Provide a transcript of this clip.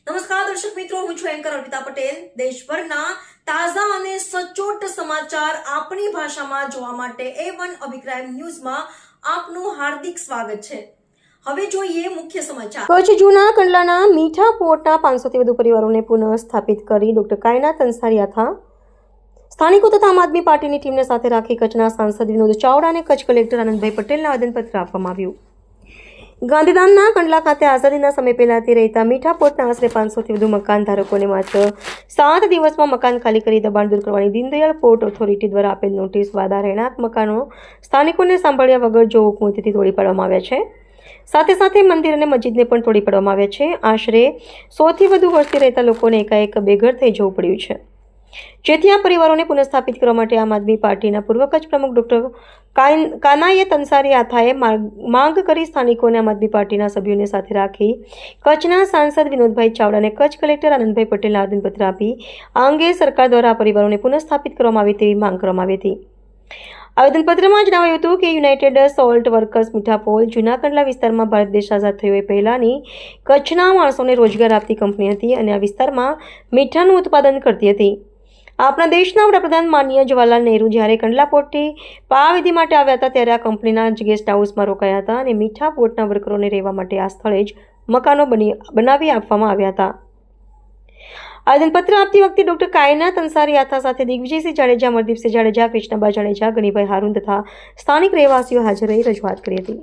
નમસ્કાર દર્શક મિત્રો, હું છું એન્કર અર્પિતા પટેલ। દેશભરના તાજા અને સચોટ સમાચાર આપણી ભાષામાં જોવા માટે A1 અભિપ્રાય ન્યૂઝમાં આપનું હાર્દિક સ્વાગત છે। હવે જોઈએ મુખ્ય સમાચાર। કચ્છ જૂના કંડલાના મીઠા પોર્ટના 500 થી વધુ પરિવારોને પુનઃ સ્થાપિત કરી ડોક્ટર કાયનાત અંસારિયા હતા। સ્થાનિકો તથા આમ આદમી પાર્ટીની ટીમને સાથે રાખી કચ્છના સાંસદ વિનોદ ચાવડા અને કચ્છ કલેક્ટર આનંદભાઈ પટેલને આવેદનપત્ર આપવામાં આવ્યું। ગાંધીધામના કંડલા ખાતે આઝાદીના સમય પહેલાથી રહેતા મીઠા પોર્ટના આશરે 500 થી વધુ મકાન ધારકોને માત્ર 7 દિવસમાં મકાન ખાલી કરી દબાણ દૂર કરવાની દીનદયાળ પોર્ટ ઓથોરિટી દ્વારા આપેલ નોટિસ બાદ રહેણાંક મકાનો સ્થાનિકોને સાંભળ્યા વગર જો હુકમોથી તોડી પાડવામાં આવ્યા છે। સાથે સાથે મંદિર અને મસ્જિદને પણ તોડી પાડવામાં આવ્યા છે। આશરે 100 થી વધુ વર્ષથી રહેતા લોકોને એકાએક બેઘર થઈ જવું પડ્યું છે, જેથી આ પરિવારોને પુનઃસ્થાપિત કરવા માટે આમ આદમી પાર્ટીના પૂર્વ કચ્છ પ્રમુખ ડોક્ટર કાનાયત અંસારિયાએ માંગ કરી સ્થાનિકોને આમ આદમી પાર્ટીના સભ્યોને સાથે રાખી કચ્છના સાંસદ વિનોદભાઈ ચાવડા અને કચ્છ કલેક્ટર આનંદભાઈ પટેલને આવેદનપત્ર આપી આ અંગે સરકાર દ્વારા આ પરિવારોને પુનઃસ્થાપિત કરવામાં આવે તેવી માંગ કરવામાં આવી હતી। આવેદનપત્રમાં જણાવાયું હતું કે યુનાઇટેડ સોલ્ટ વર્કર્સ મીઠાપોલ જૂના કંડલા વિસ્તારમાં ભારત દેશ આઝાદ થયો એ પહેલાની કચ્છના માણસોને રોજગાર આપતી કંપની હતી અને આ વિસ્તારમાં મીઠાનું ઉત્પાદન કરતી હતી। આપણા દેશના વડાપ્રધાન માનનીય જવાહરલાલ નહેરુ જ્યારે કંડલા પોર્ટથી પાવાવિધિ માટે આવ્યા હતા ત્યારે આ કંપનીના જ ગેસ્ટ હાઉસમાં રોકાયા હતા અને મીઠા પોર્ટના વર્કરોને રહેવા માટે આ સ્થળે જ મકાનો બનાવી આપવામાં આવ્યા હતા। આવેદનપત્ર આપતી વખતે ડોક્ટર કાયનાત અંસારિયા સાથે દિગ્વિજયસિંહ જાડેજા, અમરદીપસિંહ જાડેજા, કૃષ્ણબા જાડેજા, ગનીભાઈ હારૂન તથા સ્થાનિક રહેવાસીઓ હાજર રહી રજૂઆત કરી હતી।